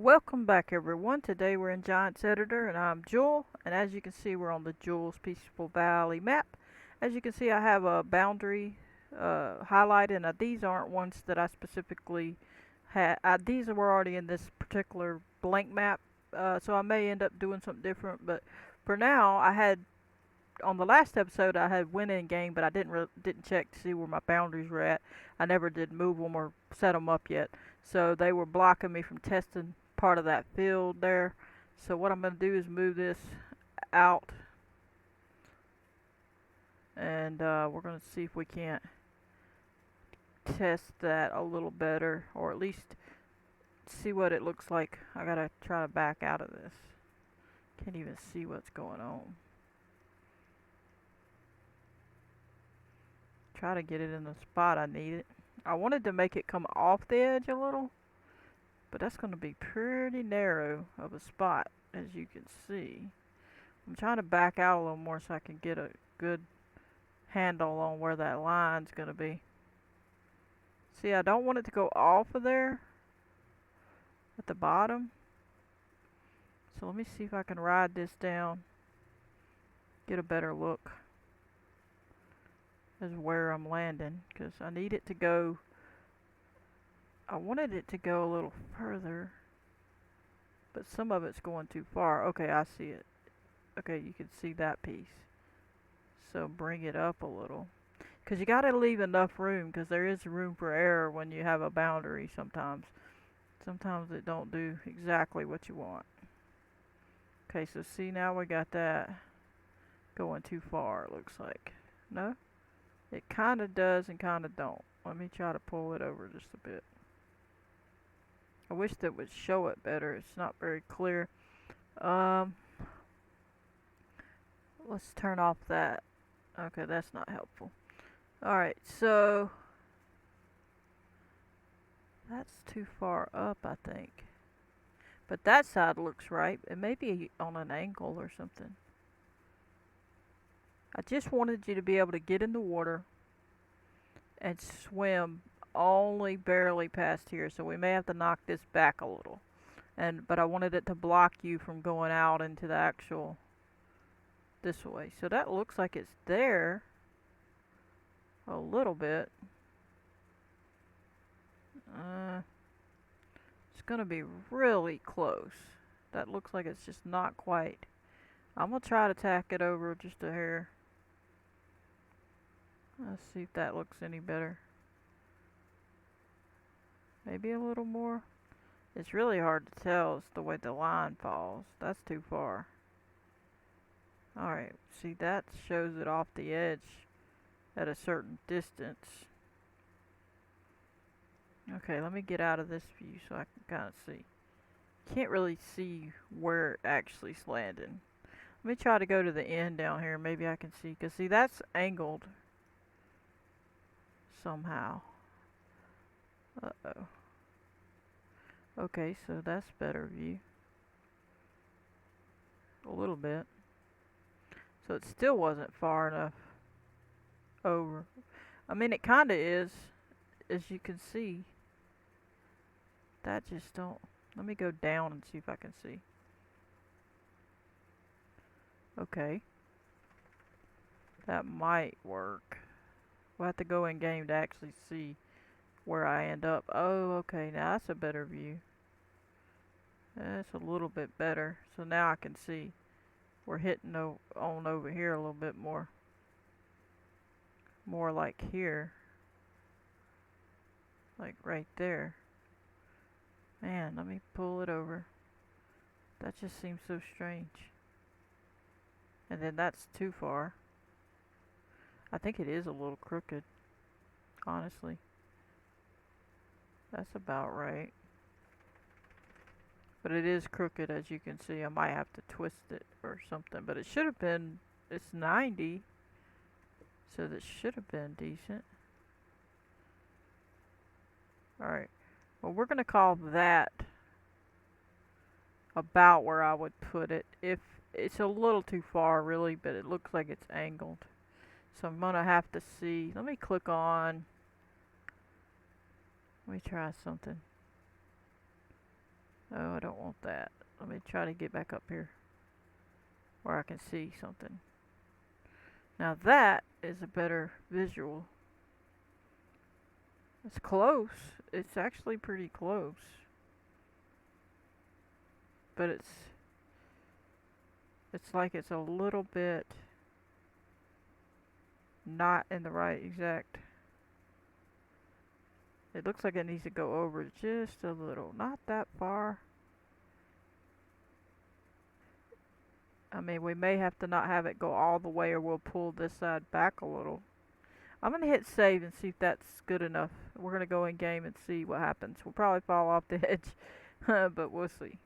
Welcome back everyone. Today we're in Giants Editor and I'm Jewel, and as you can see we're on the Jewel's Peaceful Valley map. As you can see I have a boundary highlighted, and these aren't ones that I specifically had. These were already in this particular blank map, so I may end up doing something different, but for now I had, on the last episode I had went in game, but I didn't check to see where my boundaries were at. I never did move them or set them up yet, so they were blocking me from testing part of that field there. So what I'm going to do is move this out, and we're going to see if we can't test that a little better, or at least see what it looks like. I gotta try to back out of this. Can't even see what's going on. Try to get it in the spot I need it. I wanted to make it come off the edge a little, but that's going to be pretty narrow of a spot, as you can see. I'm trying to back out a little more so I can get a good handle on where that line's going to be. See, I don't want it to go off of there at the bottom. So let me see if I can ride this down, get a better look as where I'm landing, because I need it to go, I wanted it to go a little further, but some of it's going too far. Okay, I see it. Okay, you can see that piece. So bring it up a little, because you got to leave enough room, because there is room for error when you have a boundary sometimes. Sometimes it don't do exactly what you want. Okay, so see, now we got that going too far, it looks like. No? It kind of does and kind of don't. Let me try to pull it over just a bit. I wish that would show it better. It's not very clear. Let's turn off that. Okay, that's not helpful. Alright, so that's too far up, I think. But that side looks right. It may be on an angle or something. I just wanted you to be able to get in the water and swim only barely past here, so we may have to knock this back a little. But I wanted it to block you from going out into the actual this way. So that looks like it's there a little bit. It's gonna be really close. That looks like it's just not quite. I'm gonna try to tack it over just a hair. Let's see if that looks any better. Maybe a little more. It's really hard to tell. It's the way the line falls. That's too far. Alright, see, that shows it off the edge at a certain distance. Okay, let me get out of this view so I can kind of see. Can't really see where it actually's landing. Let me try to go to the end down here. Maybe I can see. Because, see, that's angled somehow. Uh-oh. Okay, so that's better view. A little bit. So it still wasn't far enough over. I mean, it kind of is, as you can see. That just don't. Let me go down and see if I can see. Okay. That might work. We'll have to go in game to actually see where I end up. Oh, okay. Now that's a better view. That's a little bit better. So now I can see we're hitting on over here a little bit more. More like here. Like right there. Man, let me pull it over. That just seems so strange. And then that's too far. I think it is a little crooked, honestly. That's about right. But it is crooked, as you can see. I might have to twist it or something. But it should have been, it's 90. So that should have been decent. Alright. Well, we're going to call that about where I would put it. If it's a little too far, really, but it looks like it's angled. So I'm going to have to see. Let me click on. Let me try something. Oh, I don't want that. Let me try to get back up here where I can see something. Now that is a better visual. It's close. It's actually pretty close. But it's like it's a little bit not in the right exact. It looks like it needs to go over just a little, not that far. I mean, we may have to not have it go all the way, or we'll pull this side back a little. I'm gonna hit save and see if that's good enough. We're gonna go in game and see what happens. We'll probably fall off the edge, but we'll see.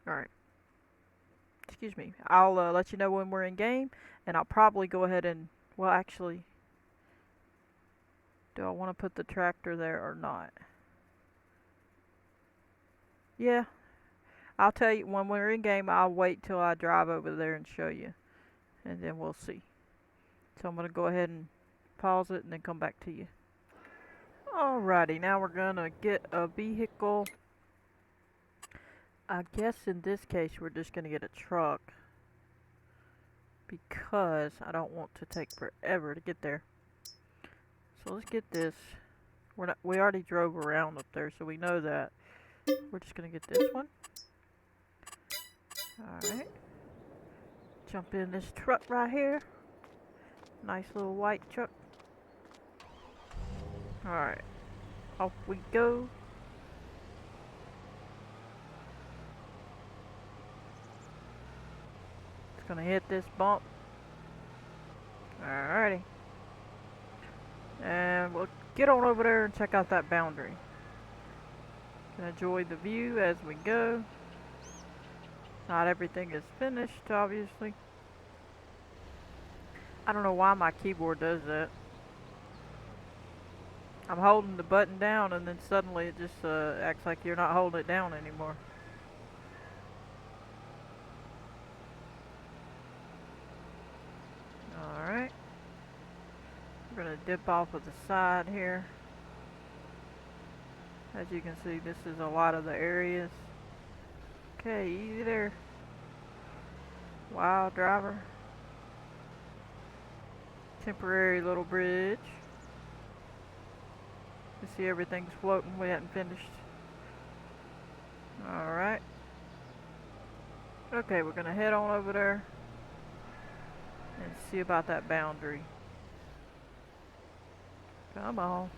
Alright. Excuse me. I'll let you know when we're in game, and I'll probably go ahead and, well, actually, do I want to put the tractor there or not? Yeah, I'll tell you when we're in game. I'll wait till I drive over there and show you, and then we'll see. So I'm going to go ahead and pause it and then come back to you. Alrighty, now we're going to get a vehicle. I guess in this case we're just going to get a truck, because I don't want to take forever to get there. So let's get this. We already drove around up there, so we know that. We're just going to get this one. Alright. Jump in this truck right here. Nice little white truck. Alright. Off we go. It's going to hit this bump. Alrighty. And we'll get on over there and check out that boundary. Can enjoy the view as we go. Not everything is finished, obviously. I don't know why my keyboard does that. I'm holding the button down and then suddenly it just acts like you're not holding it down anymore. Alright. We're going to dip off of the side here. As you can see, this is a lot of the areas. Okay, easy there. Wild driver. Temporary little bridge. You see everything's floating. We hadn't finished. Alright. Okay, we're going to head on over there and see about that boundary. Come on.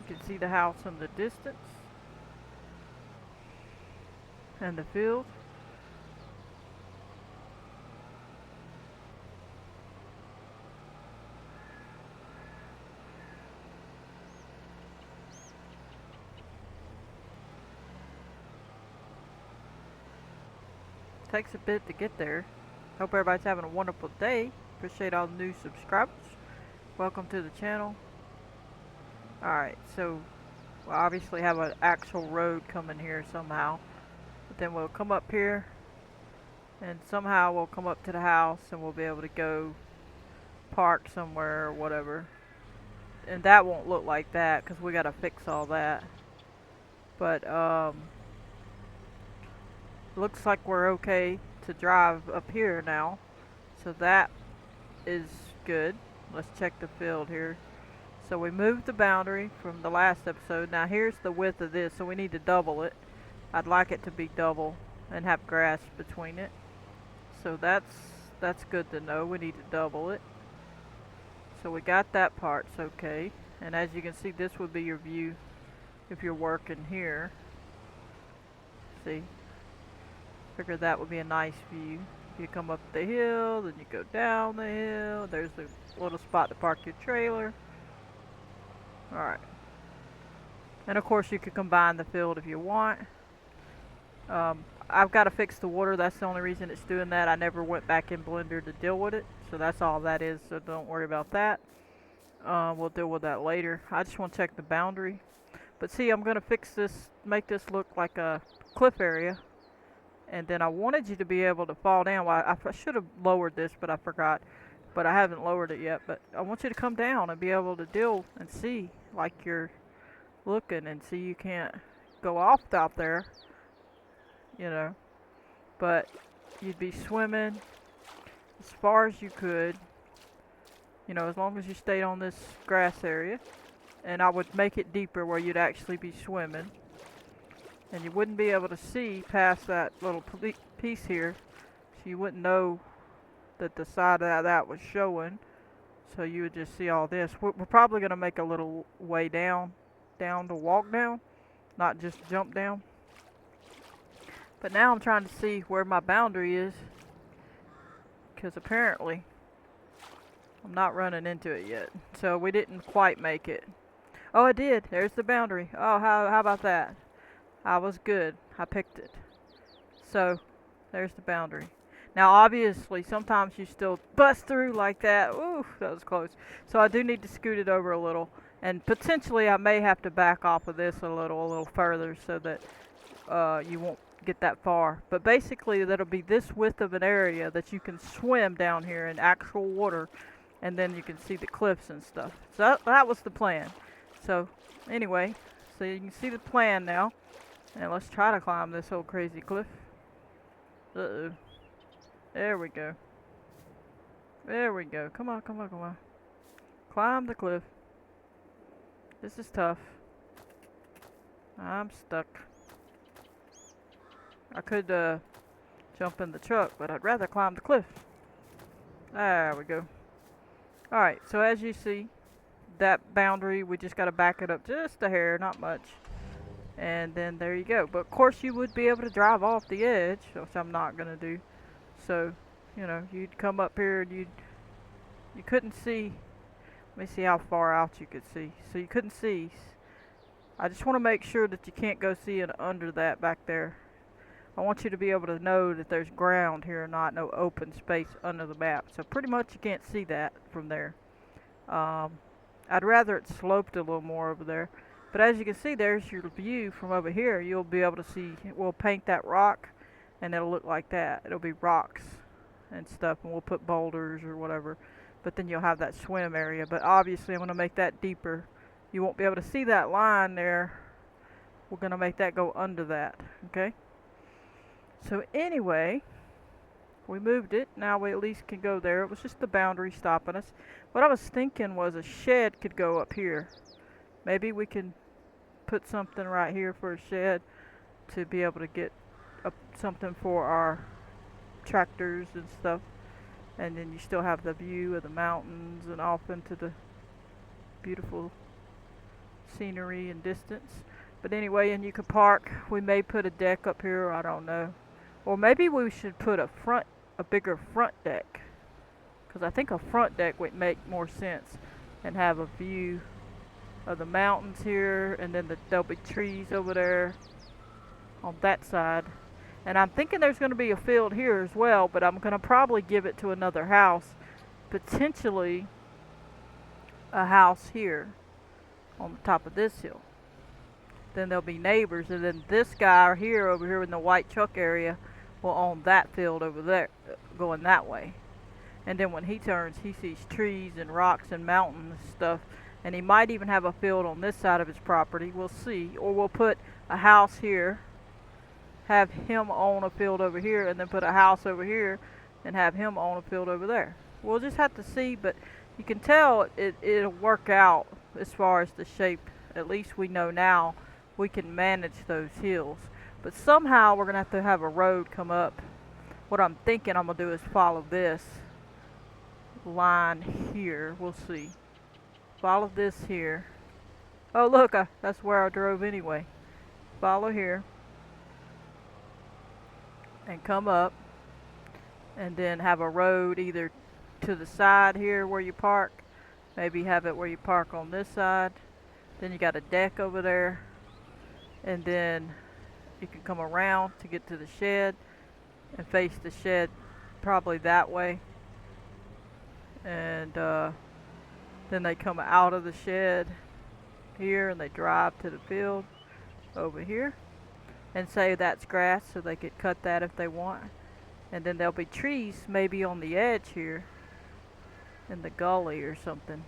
You can see the house in the distance. And the field. Takes a bit to get there. Hope everybody's having a wonderful day. Appreciate all the new subscribers. Welcome to the channel. Alright, so we'll obviously have an actual road coming here somehow. But then we'll come up here and somehow we'll come up to the house and we'll be able to go park somewhere or whatever. And that won't look like that because we gotta fix all that. But looks like we're okay to drive up here now. So that is good. Let's check the field here. So we moved the boundary from the last episode. Now here's the width of this, so we need to double it. I'd like it to be double and have grass between it. So that's good to know. We need to double it. So we got that part's okay. And as you can see, this would be your view if you're working here. See? Figured that would be a nice view. You come up the hill, then you go down the hill. There's a little spot to park your trailer. Alright. And of course you could combine the field if you want. I've got to fix the water. That's the only reason it's doing that. I never went back in Blender to deal with it. So that's all that is. So don't worry about that. We'll deal with that later. I just want to check the boundary. But see, I'm going to fix this, make this look like a cliff area. And then I wanted you to be able to fall down. Well, I should have lowered this, but I forgot. But I haven't lowered it yet. But I want you to come down and be able to deal and see like you're looking, and see you can't go off out there, you know, but you'd be swimming as far as you could, you know, as long as you stayed on this grass area. And I would make it deeper where you'd actually be swimming. And you wouldn't be able to see past that little piece here. So you wouldn't know that the side of that was showing. So you would just see all this. We're probably going to make a little way down to walk down, not just jump down. But now I'm trying to see where my boundary is, because apparently I'm not running into it yet. So we didn't quite make it. Oh, I did. There's the boundary. Oh, how about that? I was good. I picked it. So, there's the boundary. Now, obviously, sometimes you still bust through like that. Ooh, that was close. So I do need to scoot it over a little. And potentially, I may have to back off of this a little further so that you won't get that far. But basically, that'll be this width of an area that you can swim down here in actual water. And then you can see the cliffs and stuff. So that was the plan. So, anyway, so you can see the plan now. And let's try to climb this old crazy cliff. Uh-oh. There we go. There we go. Come on, come on, come on. Climb the cliff. This is tough. I'm stuck. I could jump in the truck, but I'd rather climb the cliff. There we go. Alright, so as you see, that boundary, we just got to back it up just a hair, not much. And then there you go. But of course you would be able to drive off the edge, which I'm not going to do. So, you know, you'd come up here and you couldn't see. Let me see how far out you could see. So you couldn't see. I just want to make sure that you can't go see it under that back there. I want you to be able to know that there's ground here, not no open space under the map. So pretty much you can't see that from there. I'd rather it sloped a little more over there. But as you can see, there's your view from over here. You'll be able to see, we'll paint that rock, and it'll look like that. It'll be rocks and stuff, and we'll put boulders or whatever. But then you'll have that swim area. But obviously, I'm going to make that deeper. You won't be able to see that line there. We're going to make that go under that, okay? So anyway, we moved it. Now we at least can go there. It was just the boundary stopping us. What I was thinking was a shed could go up here. Maybe we can put something right here for a shed to be able to get up something for our tractors and stuff. And then you still have the view of the mountains and off into the beautiful scenery and distance. But anyway, and you could park. We may put a deck up here, I don't know. Or maybe we should put a bigger front deck. Because I think a front deck would make more sense and have a view of the mountains here, and then there'll be trees over there on that side. And I'm thinking there's going to be a field here as well, but I'm going to probably give it to another house, potentially a house here on the top of this hill. Then there'll be neighbors, and then this guy here over here in the white truck area will own that field over there, going that way. And then when he turns, he sees trees and rocks and mountains and stuff. And he might even have a field on this side of his property. We'll see. Or we'll put a house here, have him own a field over here, and then put a house over here and have him own a field over there. We'll just have to see, but you can tell it'll work out as far as the shape. At least we know now we can manage those hills. But somehow we're going to have a road come up. What I'm thinking I'm going to do is follow this line here. We'll see. Follow this here. Oh look, that's where I drove anyway. Follow here. And come up. And then have a road either to the side here where you park. Maybe have it where you park on this side. Then you got a deck over there. And then you can come around to get to the shed. And face the shed probably that way. And then they come out of the shed here and they drive to the field over here. And say that's grass, so they could cut that if they want. And then there'll be trees maybe on the edge here in the gully or something.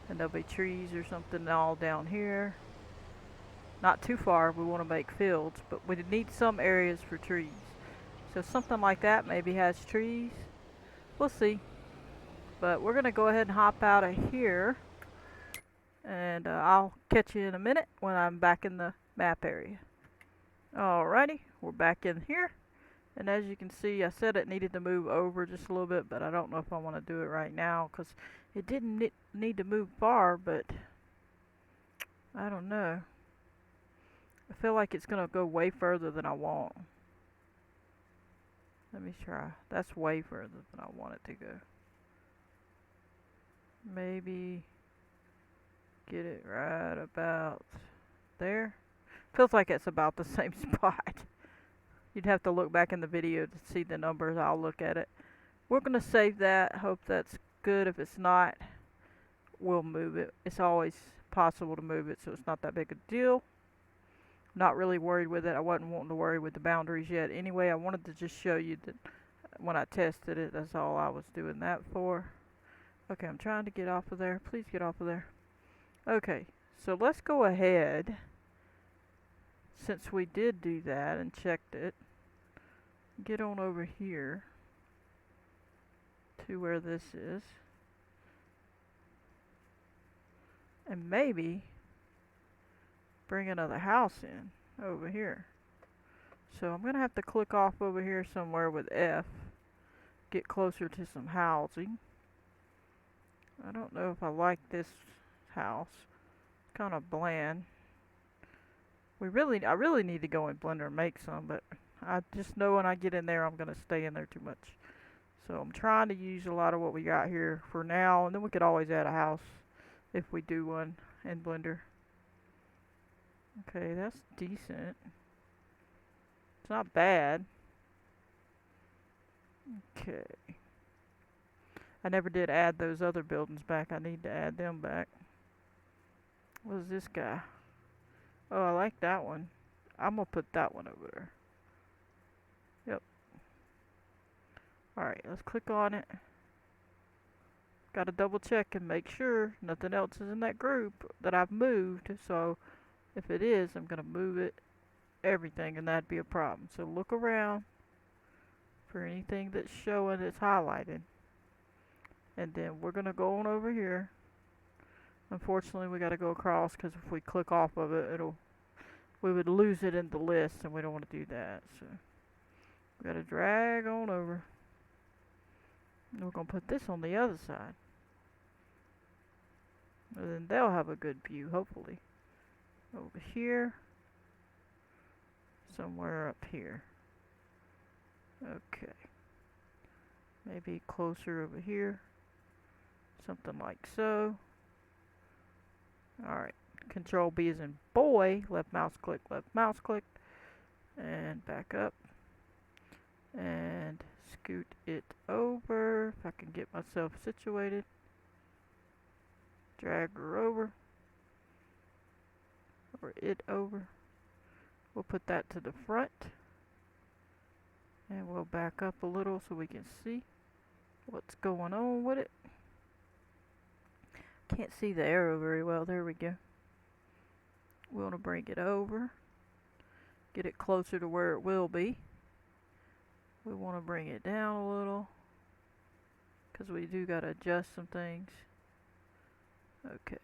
And there'll be trees or something all down here. Not too far, we want to make fields, but we need some areas for trees. So something like that maybe has trees. We'll see. But we're going to go ahead and hop out of here. And I'll catch you in a minute when I'm back in the map area. Alrighty, we're back in here. And as you can see, I said it needed to move over just a little bit, but I don't know if I want to do it right now because it didn't need to move far, but I don't know. I feel like it's going to go way further than I want. Let me try. That's way further than I want it to go. Maybe get it right about there. Feels like it's about the same spot. You'd have to look back in the video to see the numbers. I'll look at it. We're going to save that. Hope that's good. If it's not, we'll move it. It's always possible to move it, so it's not that big a deal. Not really worried with it. I wasn't wanting to worry with the boundaries yet. Anyway, I wanted to just show you that when I tested it, that's all I was doing that for. Okay, I'm trying to get off of there. Please get off of there. Okay, so let's go ahead. Since we did do that and checked it, get on over here to where this is. And maybe bring another house in over here. So I'm going to have to click off over here somewhere with F. Get closer to some housing. I don't know if I like this house. It's kind of bland. I really need to go in Blender and make some, but I just know when I get in there I'm going to stay in there too much. So I'm trying to use a lot of what we got here for now, and then we could always add a house if we do one in Blender. Okay, that's decent. It's not bad. Okay. I never did add those other buildings back. I need to add them back. What is this guy? Oh, I like that one. I'm gonna put that one over there. Yep. Alright, let's click on it. Gotta double check and make sure nothing else is in that group that I've moved. So if it is, I'm gonna move it, everything, and that'd be a problem. So look around for anything that's showing that's highlighted. And then we're gonna go on over here. Unfortunately, we gotta go across because if we click off of it, we would lose it in the list, and we don't want to do that. So we gotta drag on over. And we're gonna put this on the other side. And then they'll have a good view, hopefully. Over here. Somewhere up here. Okay. Maybe closer over here. Something like so. Alright. Control B as in boy. Left mouse click, and back up. And scoot it over. If I can get myself situated. Drag her over. Or it over. We'll put that to the front. And we'll back up a little so we can see what's going on with it. Can't see the arrow very well. There we go. We want to bring it over. Get it closer to where it will be. We want to bring it down a little. Because we do got to adjust some things. Okay.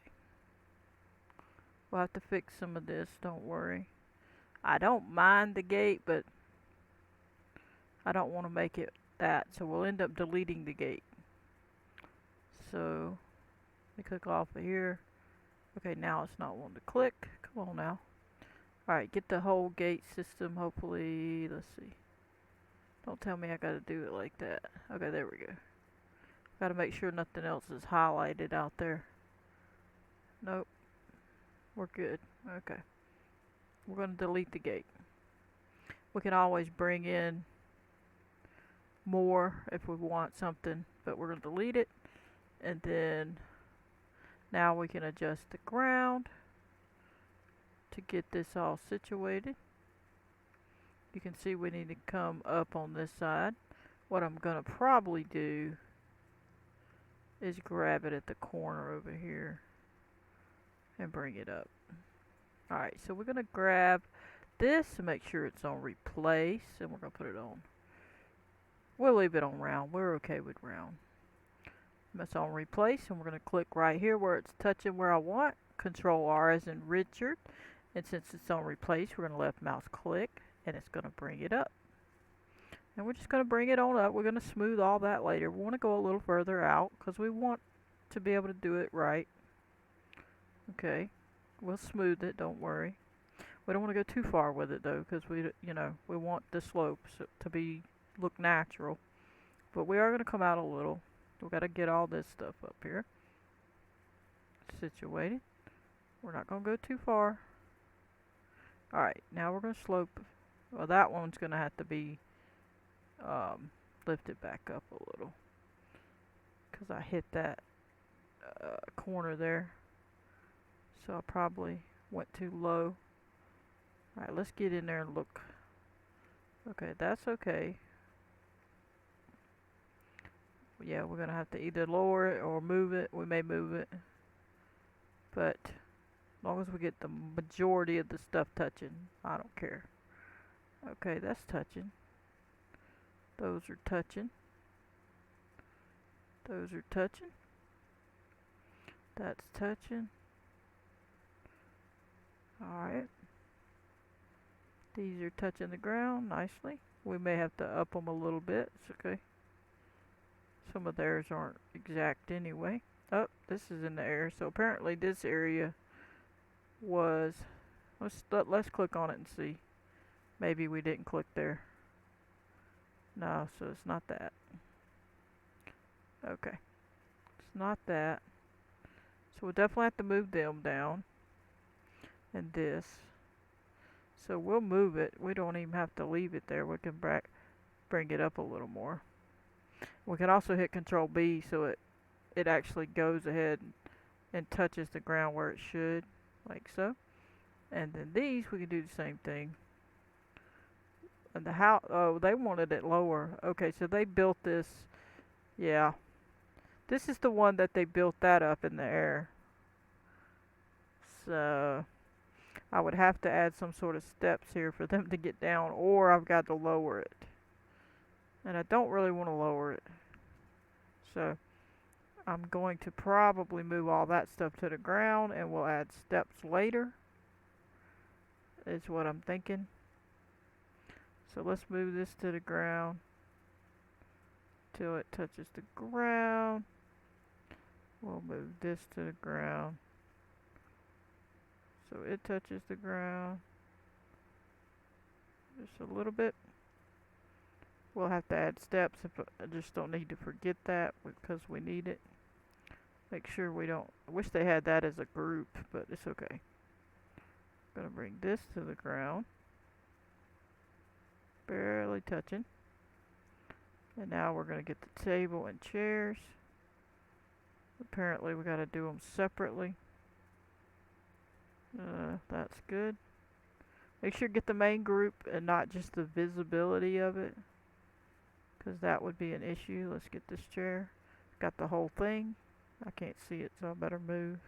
We'll have to fix some of this. Don't worry. I don't mind the gate, but I don't want to make it that. So we'll end up deleting the gate. So let me click off of here. Okay, now it's not wanting to click. Come on now. Alright, get the whole gate system, hopefully. Let's see. Don't tell me I gotta do it like that. Okay, there we go. Gotta make sure nothing else is highlighted out there. Nope. We're good. Okay. We're gonna delete the gate. We can always bring in more if we want something, but we're gonna delete it. And then now we can adjust the ground to get this all situated. You can see we need to come up on this side. What I'm gonna probably do is grab it at the corner over here and bring it up. Alright, so we're going to grab this and make sure it's on replace, and we're going to put it on. We'll leave it on round. We're okay with round. It's on replace, and we're going to click right here where it's touching where I want. Control R as in Richard. And since it's on replace, we're going to left mouse click, and it's going to bring it up. And we're just going to bring it on up. We're going to smooth all that later. We want to go a little further out because we want to be able to do it right. Okay, we'll smooth it, don't worry. We don't want to go too far with it though, because we want the slopes to look natural. But we are going to come out a little. We've got to get all this stuff up here situated. We're not going to go too far. Alright, now we're going to slope. Well, that one's going to have to be lifted back up a little, because I hit that corner there. So I probably went too low. Alright, let's get in there and look. Okay, that's okay. Yeah, we're going to have to either lower it or move it. We may move it. But as long as we get the majority of the stuff touching, I don't care. Okay, that's touching. Those are touching. Those are touching. That's touching. Alright. These are touching the ground nicely. We may have to up them a little bit. It's okay. Some of theirs aren't exact anyway. Oh, this is in the air. So apparently this area was... Let's click on it and see. Maybe we didn't click there. No, so it's not that. Okay. It's not that. So we'll definitely have to move them down. And this. So we'll move it. We don't even have to leave it there. We can bring it up a little more. We can also hit Control B so it actually goes ahead and touches the ground where it should, like so. And then these, we can do the same thing. And the house, oh, they wanted it lower. Okay, so they built this, yeah. This is the one that they built that up in the air. So I would have to add some sort of steps here for them to get down, or I've got to lower it. And I don't really want to lower it. So I'm going to probably move all that stuff to the ground, and we'll add steps later, is what I'm thinking. So let's move this to the ground till it touches the ground. We'll move this to the ground so it touches the ground just a little bit. We'll have to add steps. I just don't need to forget that because we need it. Make sure we don't... I wish they had that as a group, but it's okay. I'm going to bring this to the ground. Barely touching. And now we're going to get the table and chairs. Apparently we got to do them separately. That's good. Make sure you get the main group and not just the visibility of it, because that would be an issue. Let's get this chair. Got the whole thing. I can't see it, so I better move.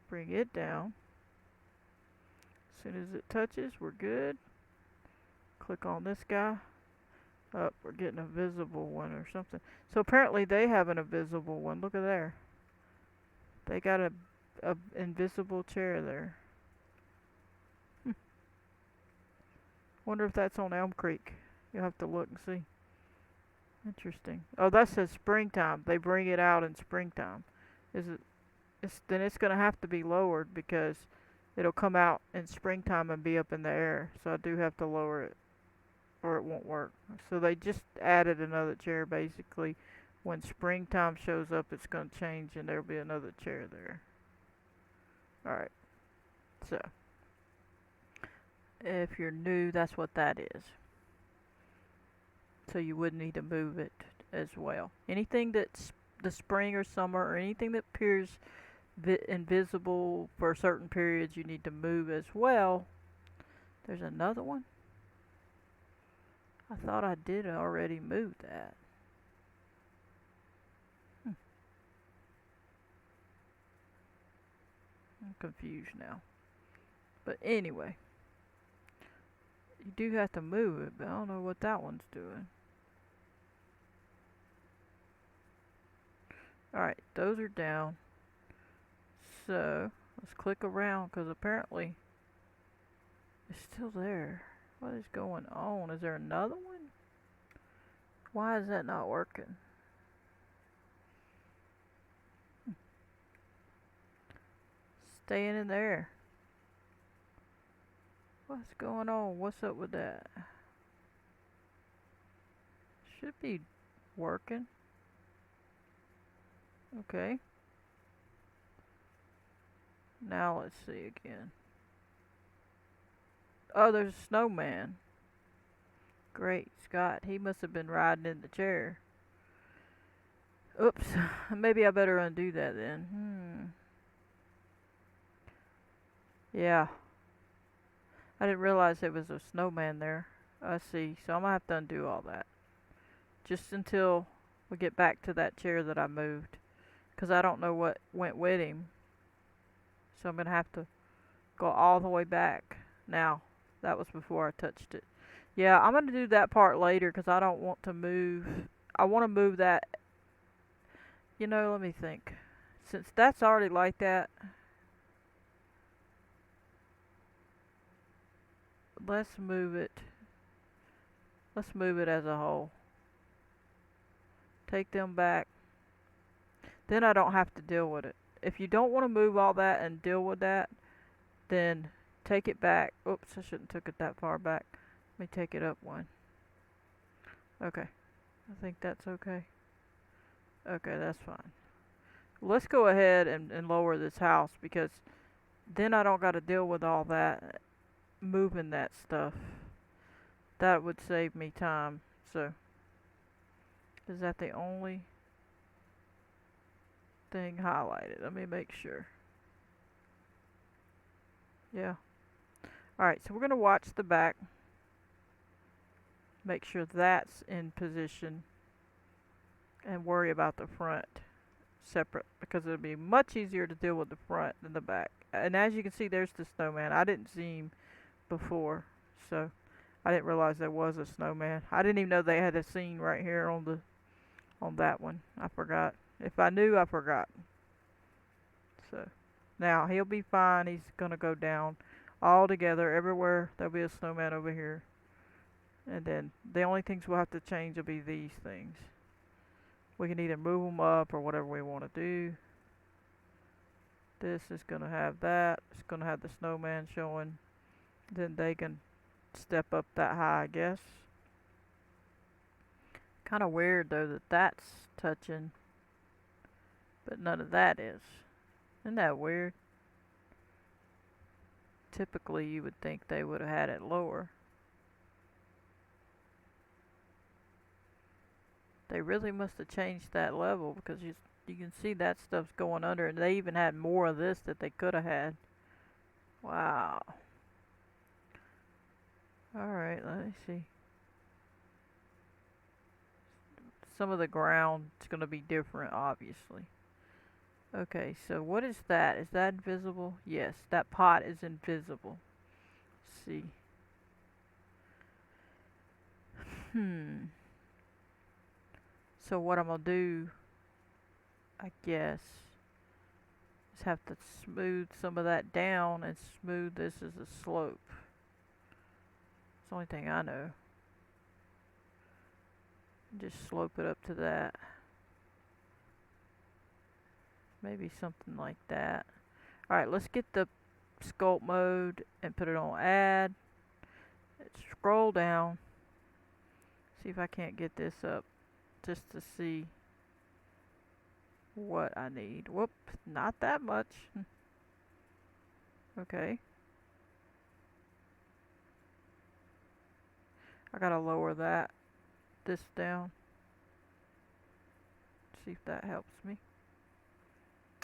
Bring it down. As soon as it touches, we're good. Click on this guy. Oh, we're getting a visible one or something. So apparently they have an invisible one. Look at there. They got a invisible chair there. Wonder if that's on Elm Creek. You'll have to look and see. Interesting. Oh, that says springtime. They bring it out in springtime. Then it's going to have to be lowered because it'll come out in springtime and be up in the air. So I do have to lower it or it won't work. So they just added another chair basically. When springtime shows up, it's going to change and there'll be another chair there. Alright. So if you're new, that's what that is. So you would need to move it as well. Anything that's the spring or summer or anything that appears invisible for certain periods, you need to move as well. There's another one. I thought I did already move that. I'm confused now. But anyway, you do have to move it, but I don't know what that one's doing. Alright, those are down. So, let's click around, because apparently it's still there. What is going on? Is there another one? Why is that not working? Staying in there. What's going on? What's up with that? Should be working. Okay. Now let's see again. Oh, there's a snowman. Great Scott, he must have been riding in the chair. Oops, maybe I better undo that then. Yeah, I didn't realize there was a snowman there. I see, so I'm gonna have to undo all that. Just until we get back to that chair that I moved. Because I don't know what went with him. So I'm gonna have to go all the way back. Now, that was before I touched it. Yeah, I'm gonna do that part later because I don't want to move. I want to move that. You know, let me think. Since that's already like that, let's move it. Let's move it as a whole. Take them back. Then I don't have to deal with it. If you don't want to move all that and deal with that, then take it back. Oops, I shouldn't took it that far back. Let me take it up one. Okay, I think that's okay. Okay, that's fine. Let's go ahead and lower this house because then I don't got to deal with all that moving that stuff. That would save me time. So, is that the only thing highlighted? Let me make sure. Yeah. Alright, so we're going to watch the back. Make sure that's in position. And worry about the front separate. Because it'll be much easier to deal with the front than the back. And as you can see, there's the snowman. I didn't see him before. So, I didn't realize there was a snowman. I didn't even know they had a scene right here on that one. I forgot. If I knew, I forgot. So, now he'll be fine. He's gonna go down all together everywhere. There'll be a snowman over here. And then the only things we'll have to change will be these things. We can either move them up or whatever we want to do. This is gonna have that. It's gonna have the snowman showing. Then they can step up that high, I guess. Kind of weird though that that's touching, but none of that is. Isn't that weird? Typically you would think they would have had it lower. They really must have changed that level because you can see that stuff's going under, and they even had more of this that they could have had. Wow. Alright, let me see. Some of the ground is going to be different, obviously. Okay, so what is that? Is that invisible? Yes, that pot is invisible. Let's see. So what I'm going to do, I guess, is have to smooth some of that down and smooth this as a slope. It's the only thing I know. Just slope it up to that. Maybe something like that. Alright, let's get the sculpt mode and put it on add. Let's scroll down. See if I can't get this up just to see what I need. Whoop, not that much. Okay. I gotta lower this down. See if that helps me.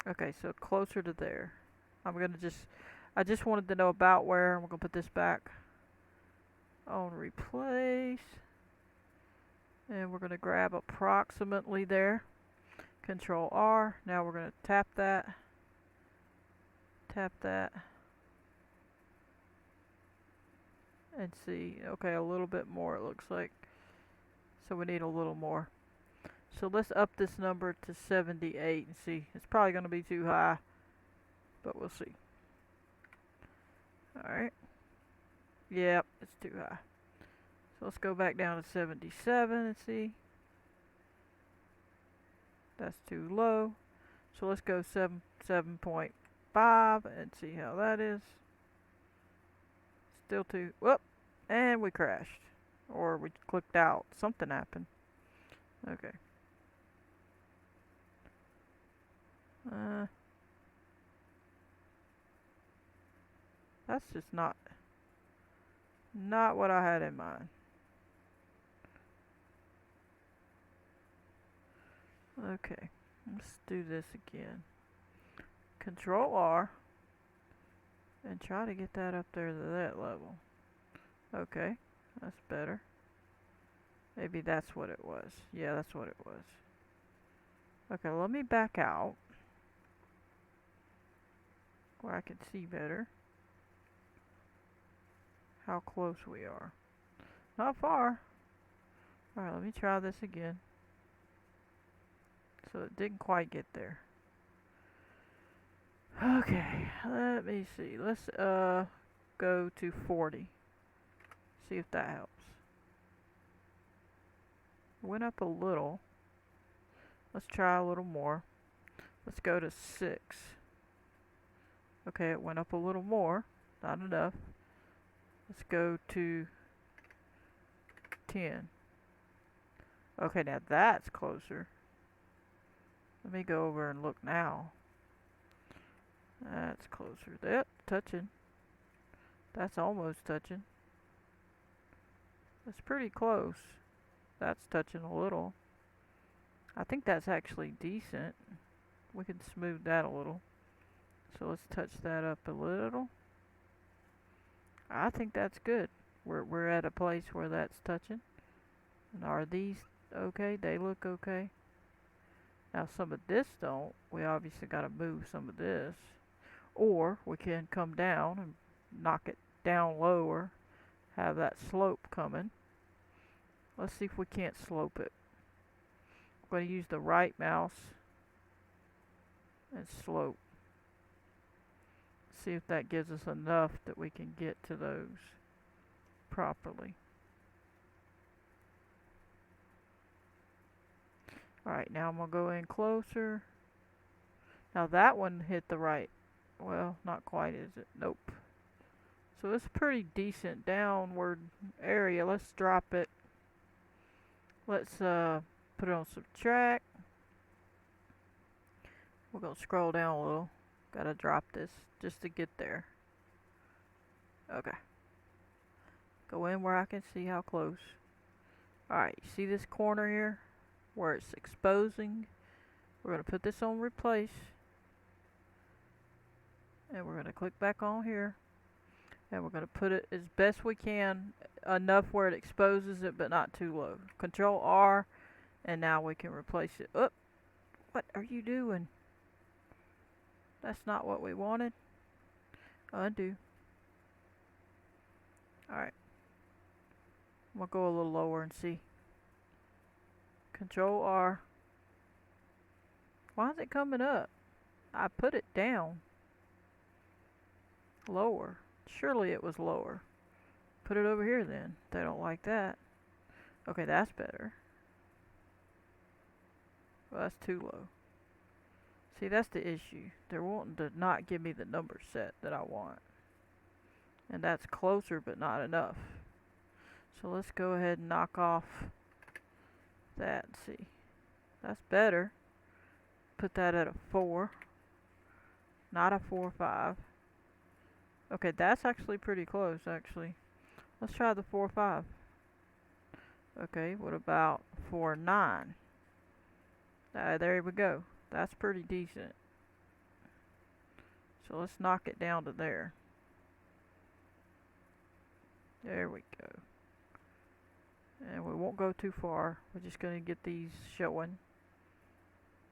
Okay, so closer to there. I just wanted to know about where. I'm gonna put this back on replace. And we're gonna grab approximately there. Control R. Now we're gonna tap that. Tap that. and see. Okay, a little bit more it looks like. So we need a little more. So let's up this number to 78 and see. It's probably going to be too high, but we'll see. Alright. Yep, it's too high. So let's go back down to 77 and see. That's too low. So let's go 7.5 and see how that is. Still too, whoop, and we crashed. Or we clicked out. Something happened. Okay. That's just not what I had in mind. Okay, let's do this again. Control R and try to get that up there to that level. Okay, that's better. Maybe that's what it was. Yeah, that's what it was. Okay, let me back out where I can see better how close we are. Not far. Alright, let me try this again. So it didn't quite get there. Okay, let me see. Let's go to 40. See if that helps. Went up a little. Let's try a little more. Let's go to 6. Okay, it went up a little more. Not enough. Let's go to 10. Okay, now that's closer. Let me go over and look now. That's closer. That's touching. That's almost touching. That's pretty close. That's touching a little. I think that's actually decent. We can smooth that a little. So let's touch that up a little. I think that's good. We're at a place where that's touching. And are these okay? They look okay. Now some of this don't. We obviously got to move some of this. Or we can come down and knock it down lower. Have that slope coming. Let's see if we can't slope it. I'm going to use the right mouse and slope. See if that gives us enough that we can get to those properly. Alright, now I'm going to go in closer. Now that one hit the right. Well, not quite, is it? Nope. So it's a pretty decent downward area. Let's drop it. Let's put it on subtract. We're going to scroll down a little. Gotta drop this just to get there. Okay. Go in where I can see how close. Alright, you see this corner here? Where it's exposing? We're going to put this on replace. And we're going to click back on here. And we're going to put it as best we can, enough where it exposes it, but not too low. Control R, and now we can replace it. Oop! What are you doing? That's not what we wanted. Undo. Alright. I'm going to go a little lower and see. Control R. Why is it coming up? I put it down. Lower. Surely it was lower. Put it over here then. They don't like that. Okay, that's better. Well, that's too low. See, that's the issue. They're wanting to not give me the number set that I want. And that's closer, but not enough. So let's go ahead and knock off that and see. That's better. Put that at a 4. Not a 4.5. Okay, that's actually pretty close, actually. Let's try the 4.5. Okay, what about 4.9? There we go. That's pretty decent. So let's knock it down to there. There we go. And we won't go too far. We're just going to get these showing.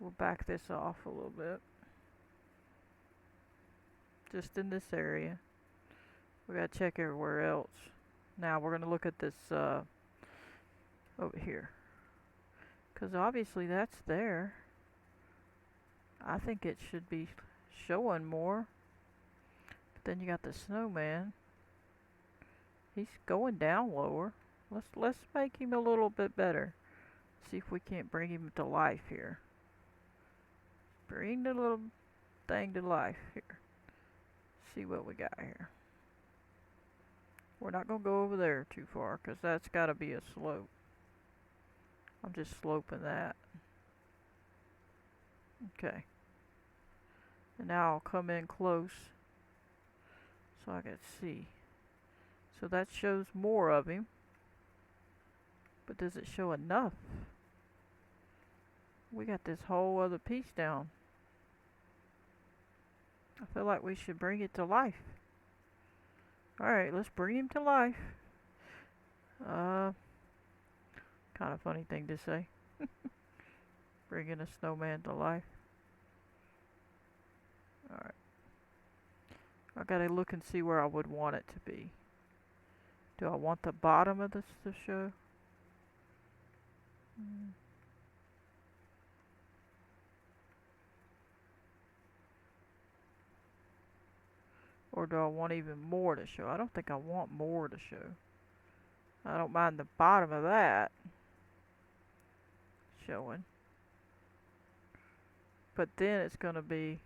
We'll back this off a little bit. Just in this area. We gotta check everywhere else. Now we're going to look at this over here. Because obviously that's there. I think it should be showing more. But then you got the snowman. He's going down lower. Let's make him a little bit better. See if we can't bring him to life here. Bring the little thing to life here. See what we got here. We're not going to go over there too far because that's got to be a slope. I'm just sloping that. Okay. And now I'll come in close so I can see. So that shows more of him. But does it show enough? We got this whole other piece down. I feel like we should bring it to life. Alright, let's bring him to life. Kind of funny thing to say. Bringing a snowman to life. Alright. I gotta look and see where I would want it to be. Do I want the bottom of this to show? Or do I want even more to show? I don't think I want more to show. I don't mind the bottom of that showing. But then it's going to be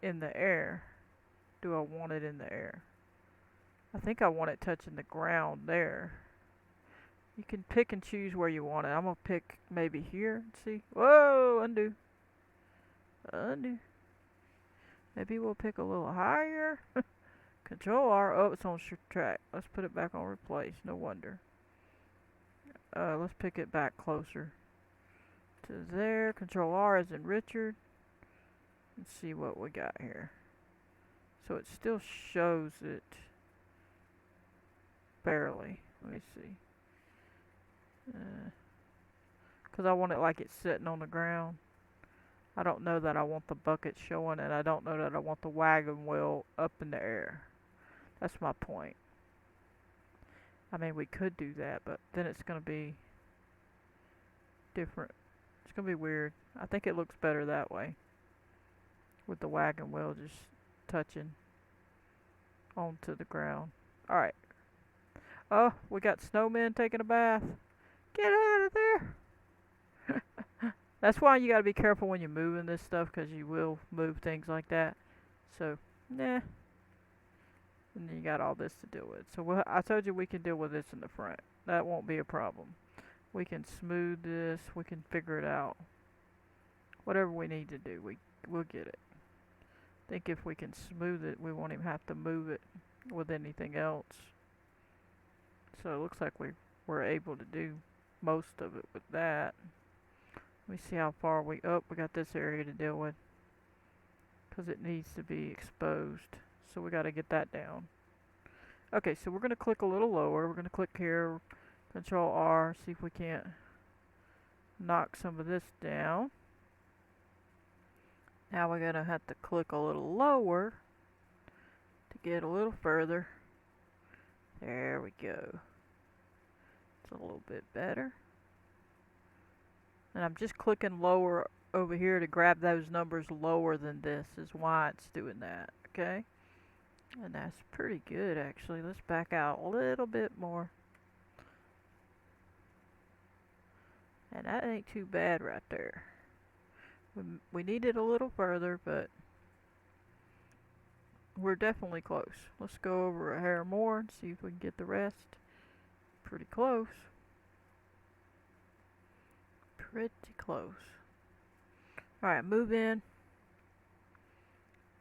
in the air. Do I want it in the air? I think I want it touching the ground there. You can pick and choose where you want it. I'm going to pick maybe here and see. Whoa, undo. Undo. Maybe we'll pick a little higher. Control R. Oh, it's on track. Let's put it back on replace. No wonder. Let's pick it back closer to there. Control R as in Richard. Let's see what we got here. So it still shows it barely. Let me see. Because I want it like it's sitting on the ground. I don't know that I want the bucket showing, and I don't know that I want the wagon wheel up in the air. That's my point. I mean, we could do that, but then it's going to be different. It's going to be weird. I think it looks better that way. With the wagon wheel just touching onto the ground. Alright. Oh, we got snowmen taking a bath. Get out of there! That's why you gotta be careful when you're moving this stuff, because you will move things like that. So, nah. And then you got all this to deal with. So I told you we can deal with this in the front. That won't be a problem. We can smooth this. We can figure it out. Whatever we need to do, we'll get it. I think if we can smooth it, we won't even have to move it with anything else. So it looks like we're able to do most of it with that. Let me see how far we got this area to deal with, because it needs to be exposed. So we got to get that down. Okay, so we're going to click a little lower. We're going to click here, Control R, see if we can't knock some of this down. Now we're going to have to click a little lower to get a little further. There we go. It's a little bit better. And I'm just clicking lower over here to grab those numbers lower than this is why it's doing that, okay? And that's pretty good actually. Let's back out a little bit more. And that ain't too bad right there. We need it a little further, but we're definitely close. Let's go over a hair more and see if we can get the rest. Pretty close. Pretty close. Alright, move in.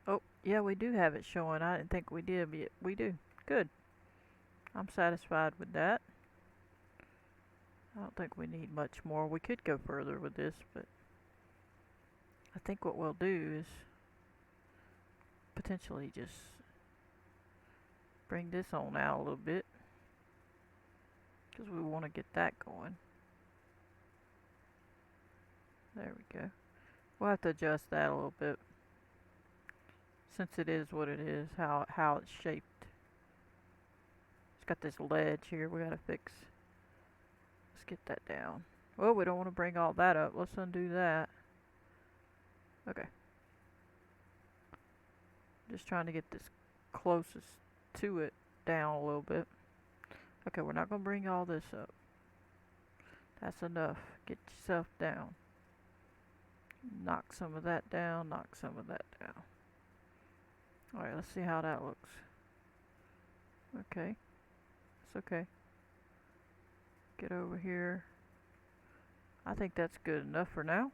Oh, yeah, we do have it showing. I didn't think we did, but we do. Good. I'm satisfied with that. I don't think we need much more. We could go further with this, but I think what we'll do is potentially just bring this on out a little bit, because we want to get that going. There we go. We'll have to adjust that a little bit, since it is what it is, how it's shaped. got this ledge here we gotta fix. Let's get that down. Well, we don't want to bring all that up. Let's undo that. Okay. Just trying to get this closest to it down a little bit. Okay, we're not going to bring all this up. That's enough. Get yourself down. Knock some of that down, knock some of that down. Alright, let's see how that looks. Okay. It's okay. Get over here. I think that's good enough for now.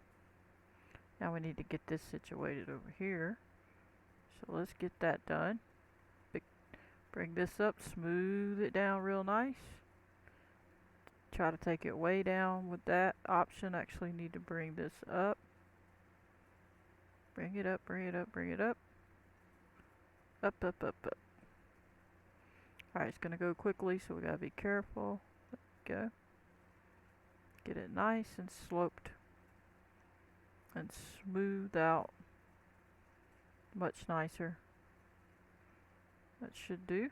Now we need to get this situated over here. So let's get that done. Bring this up, smooth it down real nice. Try to take it way down with that option. Actually need to bring this up. Bring it up, bring it up, bring it up. Up, up, up, up. Alright, it's going to go quickly, so we got to be careful. There we go. Get it nice and sloped. And smooth out. Much nicer. That should do.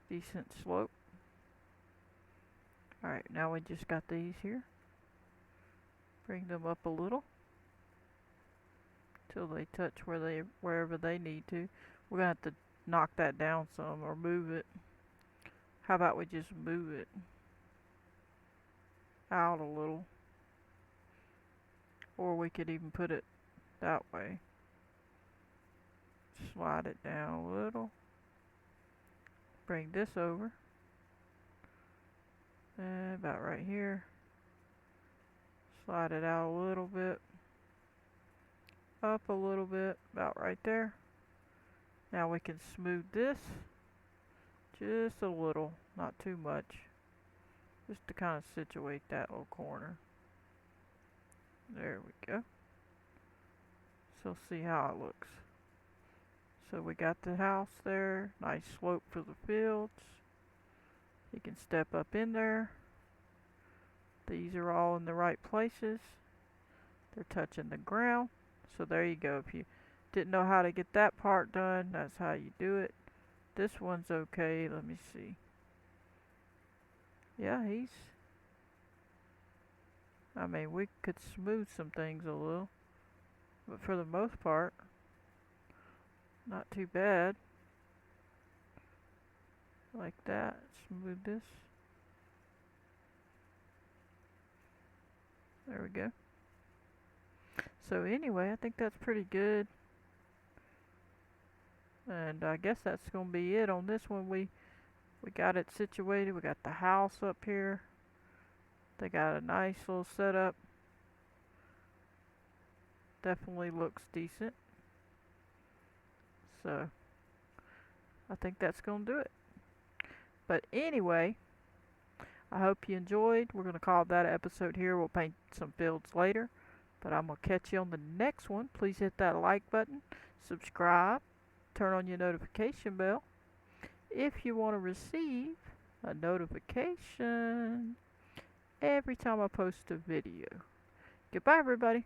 Decent slope. Alright, now we just got these here. Bring them up a little. Till they touch wherever they need to. We're going to have to knock that down some or move it. How about we just move it out a little. Or we could even put it that way. Slide it down a little. Bring this over. And about right here. Slide it out a little bit. Up a little bit, about right there. Now we can smooth this just a little, not too much, just to kind of situate that little corner. There we go. So see how it looks. So we got the house there, nice slope for the fields. You can step up in there. These are all in the right places. They're touching the ground. So there you go. If you didn't know how to get that part done, that's how you do it. This one's okay. Let me see. Yeah, I mean, we could smooth some things a little. But for the most part, not too bad. Like that. Smooth this. There we go. So anyway, I think that's pretty good. And I guess that's going to be it on this one. We got it situated. We got the house up here. They got a nice little setup. Definitely looks decent. So I think that's going to do it. But anyway, I hope you enjoyed. We're going to call that an episode here. We'll paint some fields later. But I'm going to catch you on the next one. Please hit that like button, subscribe, turn on your notification bell if you want to receive a notification every time I post a video. Goodbye, everybody.